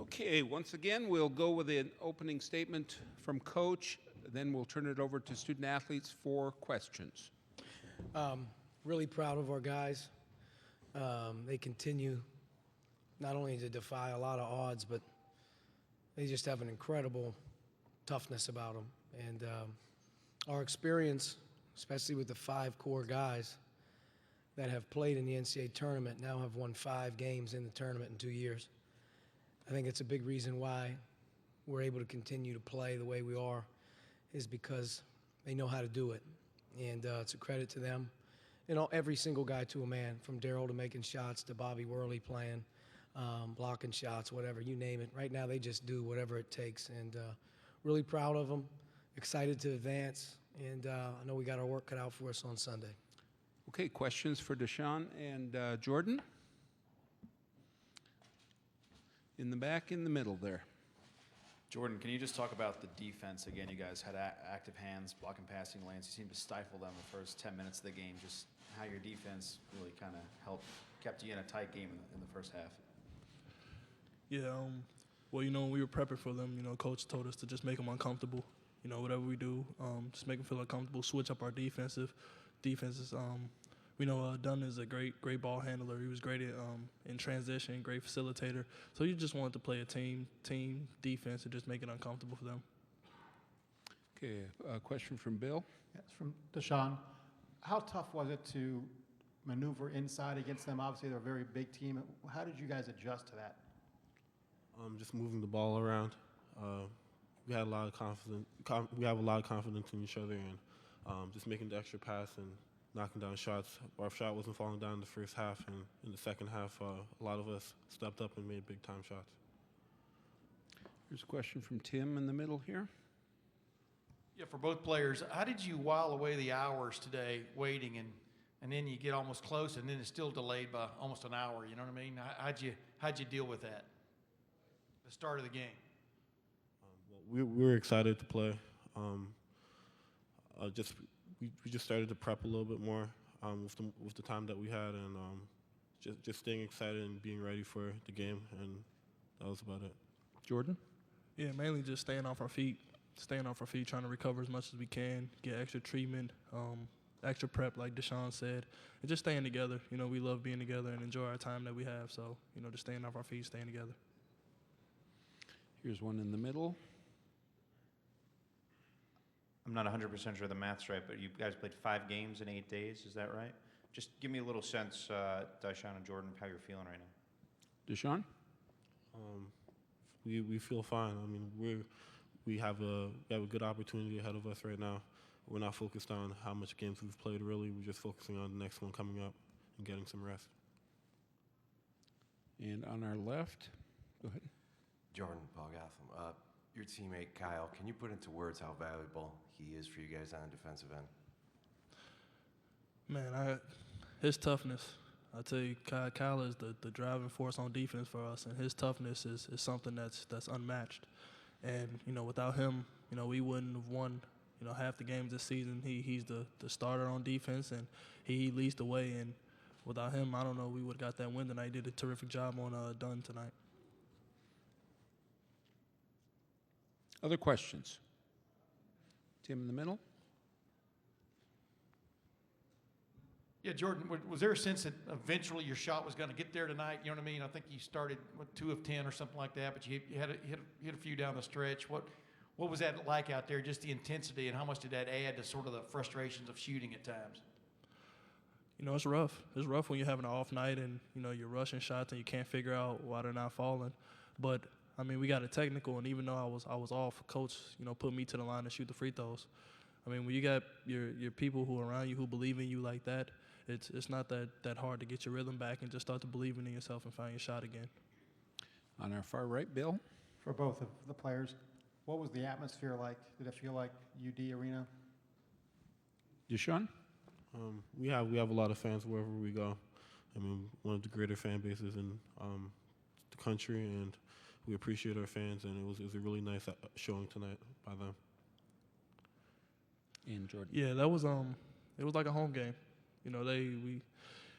Okay, once again, we'll go with an opening statement from Coach, then we'll turn it over to student athletes for questions. Really proud of our guys. They continue not only to defy a lot of odds, but they just have an incredible toughness about them. And our experience, especially with the 5 core guys that have played in the NCAA tournament, now have won 5 games in the tournament in 2 years. I think it's a big reason why we're able to continue to play the way we are, is because they know how to do it. And it's a credit to them. You know, every single guy to a man, from Daryl to making shots to Bobby Worley playing, blocking shots, whatever, you name it. Right now they just do whatever it takes. And really proud of them, excited to advance. And I know we got our work cut out for us on Sunday. Okay, questions for Deshaun and Jordan? In the back, in the middle there. Jordan, can you just talk about the defense again? You guys had active hands, blocking passing lanes. You seemed to stifle them the first 10 minutes of the game. Just how your defense really kind of kept you in a tight game in the first half. Yeah, well, when we were prepping for them, Coach told us to just make them uncomfortable. Whatever we do, just make them feel uncomfortable, switch up our defenses. We know Dunn is a great ball handler. He was great at, in transition, great facilitator. So you just wanted to play a team defense and just make it uncomfortable for them. Okay, a question from Bill. Yes, from Deshaun. How tough was it to maneuver inside against them? Obviously, they're a very big team. How did you guys adjust to that? Just moving the ball around. We had a lot of confidence. We have a lot of confidence in each other, and just making the extra pass and knocking down shots. Our shot wasn't falling down in the first half, and in the second half, a lot of us stepped up and made big-time shots. Here's a question from Tim in the middle here. Yeah, for both players, how did you while away the hours today waiting, and then you get almost close, and then it's still delayed by almost an hour? You know what I mean? How'd you deal with that? The start of the game. Well, we were excited to play. We just started to prep a little bit more with the time that we had, and just staying excited and being ready for the game, and that was about it. Jordan? Yeah, mainly just staying off our feet, trying to recover as much as we can, get extra treatment, extra prep, like Deshaun said, and just staying together. We love being together and enjoy our time that we have. So, just staying off our feet, staying together. Here's one in the middle. I'm not 100% sure the math's right, but you guys played 5 games in 8 days. Is that right? Just give me a little sense, Deshaun and Jordan, of how you're feeling right now. Deshaun? We feel fine. I mean, we have a good opportunity ahead of us right now. We're not focused on how much games we've played, really. We're just focusing on the next one coming up and getting some rest. And on our left, go ahead. Jordan, Paul Gotham. Your teammate, Kyle, can you put into words how valuable he is for you guys on the defensive end? Man, his toughness. I tell you, Kyle is the driving force on defense for us, and his toughness is something that's unmatched. And, without him, we wouldn't have won, half the games this season. He's the starter on defense, and he leads the way. And without him, I don't know, we would have got that win tonight. He did a terrific job on Dunn tonight. Other questions? Tim in the middle. Yeah, Jordan, was there a sense that eventually your shot was going to get there tonight? You know what I mean? I think you started, 2 of 10 or something like that, but you had hit a few down the stretch. What was that like out there, just the intensity, and how much did that add to sort of the frustrations of shooting at times? It's rough. It's rough when you're having an off night and, you're rushing shots and you can't figure out why they're not falling. But we got a technical, and even though I was off, Coach, put me to the line to shoot the free throws. When you got your people who are around you who believe in you like that, it's not that hard to get your rhythm back and just start to believe in yourself and find your shot again. On our far right, Bill. For both of the players, what was the atmosphere like? Did it feel like UD Arena? Deshaun? We have a lot of fans wherever we go. One of the greater fan bases in the country, and we appreciate our fans, and it was a really nice showing tonight by them. And Jordan. Yeah, that was it was like a home game.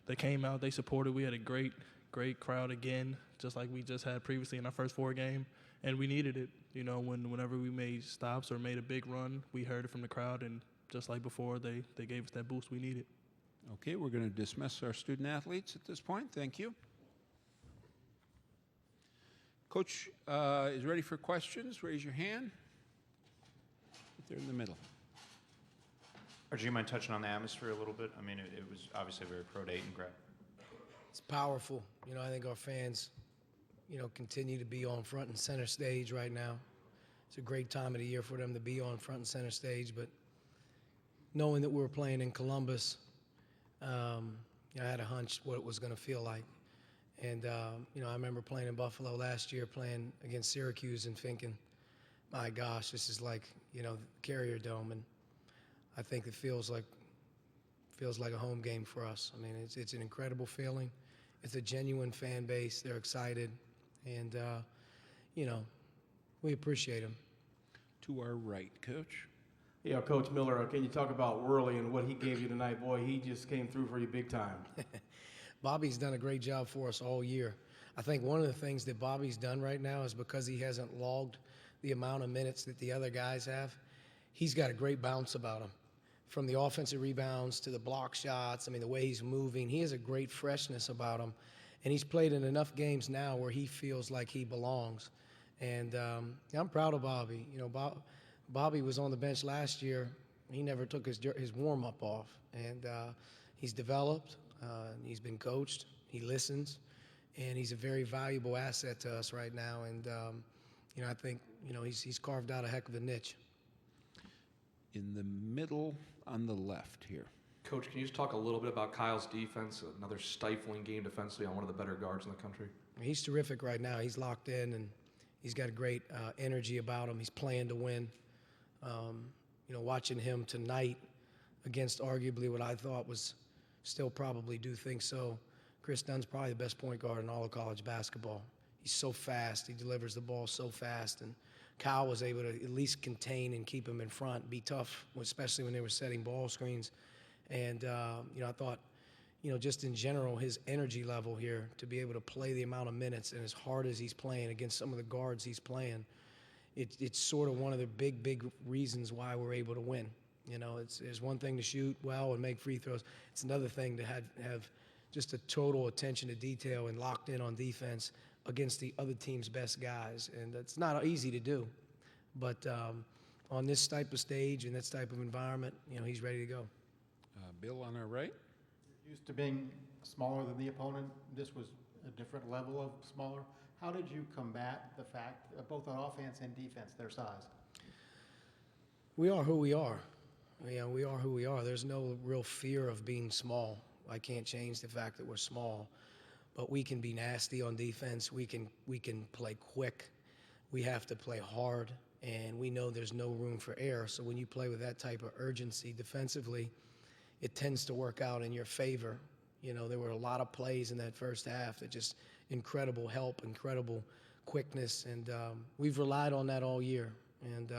They came out, they supported. We had a great great crowd again, just like we just had previously in our first 4 game, and we needed it. You know, whenever we made stops or made a big run, we heard it from the crowd, and just like before, they gave us that boost we needed. Okay, we're going to dismiss our student athletes at this point. Thank you. Coach is ready for questions. Raise your hand. Right there in the middle. Or do you mind touching on the atmosphere a little bit? I mean, it was obviously a very pro-Dayton crowd. It's powerful. You know, I think our fans, you know, continue to be on front and center stage right now. It's a great time of the year for them to be on front and center stage, but knowing that we were playing in Columbus, you know, I had a hunch what it was going to feel like. And, you know, I remember playing in Buffalo last year, playing against Syracuse and thinking, my gosh, this is like, you know, Carrier Dome. And I think it feels like a home game for us. I mean, it's an incredible feeling. It's a genuine fan base. They're excited. And, you know, we appreciate them. To our right, Coach. Yeah, Coach Miller, can you talk about Worley and what he gave you tonight? Boy, he just came through for you big time. Bobby's done a great job for us all year. I think one of the things that Bobby's done right now is because he hasn't logged the amount of minutes that the other guys have, he's got a great bounce about him. From the offensive rebounds to the block shots, I mean, the way he's moving, he has a great freshness about him. And he's played in enough games now where he feels like he belongs. And I'm proud of Bobby. You know, Bobby was on the bench last year. He never took his warm-up off. And he's developed. He's been coached. He listens. And he's a very valuable asset to us right now. And, you know, I think, you know, he's carved out a heck of a niche. In the middle on the left here. Coach, can you just talk a little bit about Kyle's defense? Another stifling game defensively on one of the better guards in the country. He's terrific right now. He's locked in, and he's got a great energy about him. He's playing to win. You know, watching him tonight against arguably what I thought was still probably do think so. Chris Dunn's probably the best point guard in all of college basketball. He's so fast. He delivers the ball so fast. And Kyle was able to at least contain and keep him in front, be tough, especially when they were setting ball screens. And, you know, I thought, you know, just in general, his energy level here to be able to play the amount of minutes and as hard as he's playing against some of the guards he's playing, it's sort of one of the big reasons why we're able to win. You know, it's one thing to shoot well and make free throws. It's another thing to have just a total attention to detail and locked in on defense against the other team's best guys. And that's not easy to do. But on this type of stage and this type of environment, you know, he's ready to go. Bill on our right. Used to being smaller than the opponent, this was a different level of smaller. How did you combat the fact, both on offense and defense, their size? We are who we are. You know, we are who we are. There's no real fear of being small. I can't change the fact that we're small, but we can be nasty on defense. We can play quick. We have to play hard, and we know there's no room for error. So when you play with that type of urgency defensively, it tends to work out in your favor. You know, there were a lot of plays in that first half that just incredible help, incredible quickness, and we've relied on that all year. And,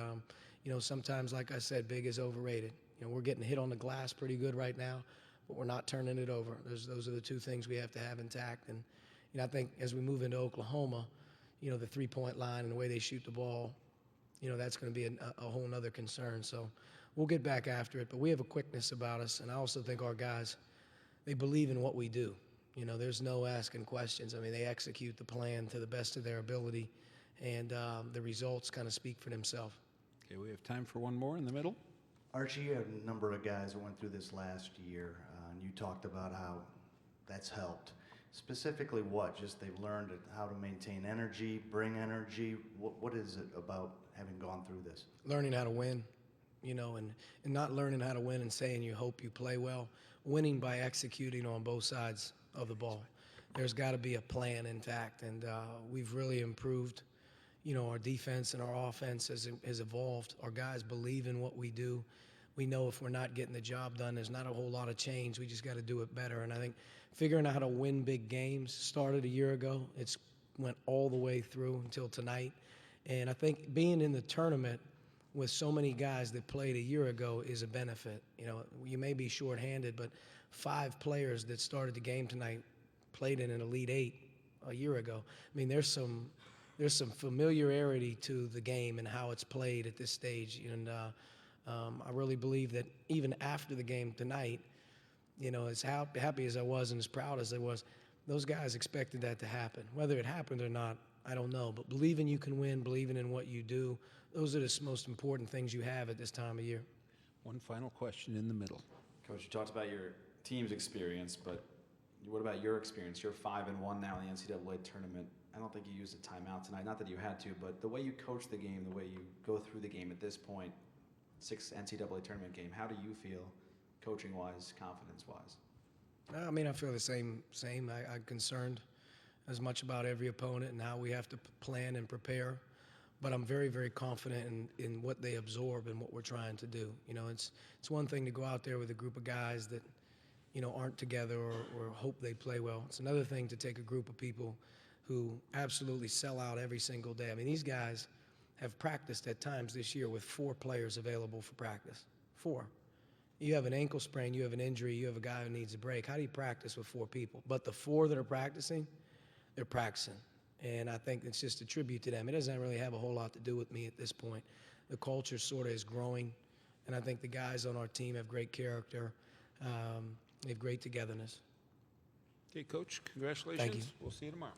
you know, sometimes, like I said, big is overrated. You know, we're getting hit on the glass pretty good right now, but we're not turning it over. Those are the two things we have to have intact. And, you know, I think as we move into Oklahoma, you know, the three-point line and the way they shoot the ball, you know, that's going to be a whole nother concern. So we'll get back after it, but we have a quickness about us, and I also think our guys, they believe in what we do. You know, there's no asking questions. I mean, they execute the plan to the best of their ability, and the results kind of speak for themselves. Okay, we have time for one more in the middle. Archie, you have a number of guys that went through this last year, and you talked about how that's helped. Specifically what? Just they've learned how to maintain energy, bring energy. What is it about having gone through this? Learning how to win, you know, and not learning how to win and saying you hope you play well. Winning by executing on both sides of the ball. There's got to be a plan intact, and we've really improved. You know, our defense and our offense has evolved. Our guys believe in what we do. We know if we're not getting the job done, there's not a whole lot of change. We just got to do it better. And I think figuring out how to win big games started a year ago. It's went all the way through until tonight. And I think being in the tournament with so many guys that played a year ago is a benefit. You know, you may be shorthanded, but 5 players that started the game tonight played in an Elite Eight a year ago. I mean, there's some familiarity to the game and how it's played at this stage. And I really believe that even after the game tonight, you know, as happy as I was and as proud as I was, those guys expected that to happen. Whether it happened or not, I don't know. But believing you can win, believing in what you do, those are the most important things you have at this time of year. One final question in the middle. Coach, you talked about your team's experience, but what about your experience? You're 5-1 now in the NCAA tournament. I don't think you used a timeout tonight. Not that you had to, but the way you coach the game, the way you go through the game at this point, 6th NCAA tournament game, how do you feel coaching-wise, confidence-wise? I mean, I feel the same. I'm concerned as much about every opponent and how we have to plan and prepare. But I'm very, very confident in what they absorb and what we're trying to do. You know, it's one thing to go out there with a group of guys that, you know, aren't together or hope they play well. It's another thing to take a group of people who absolutely sell out every single day. I mean, these guys have practiced at times this year with 4 players available for practice. 4. You have an ankle sprain, you have an injury, you have a guy who needs a break. How do you practice with 4 people? But the 4 that are practicing, they're practicing. And I think it's just a tribute to them. It doesn't really have a whole lot to do with me at this point. The culture sort of is growing, and I think the guys on our team have great character. They have great togetherness. Okay, Coach, congratulations. Thank you. We'll see you tomorrow.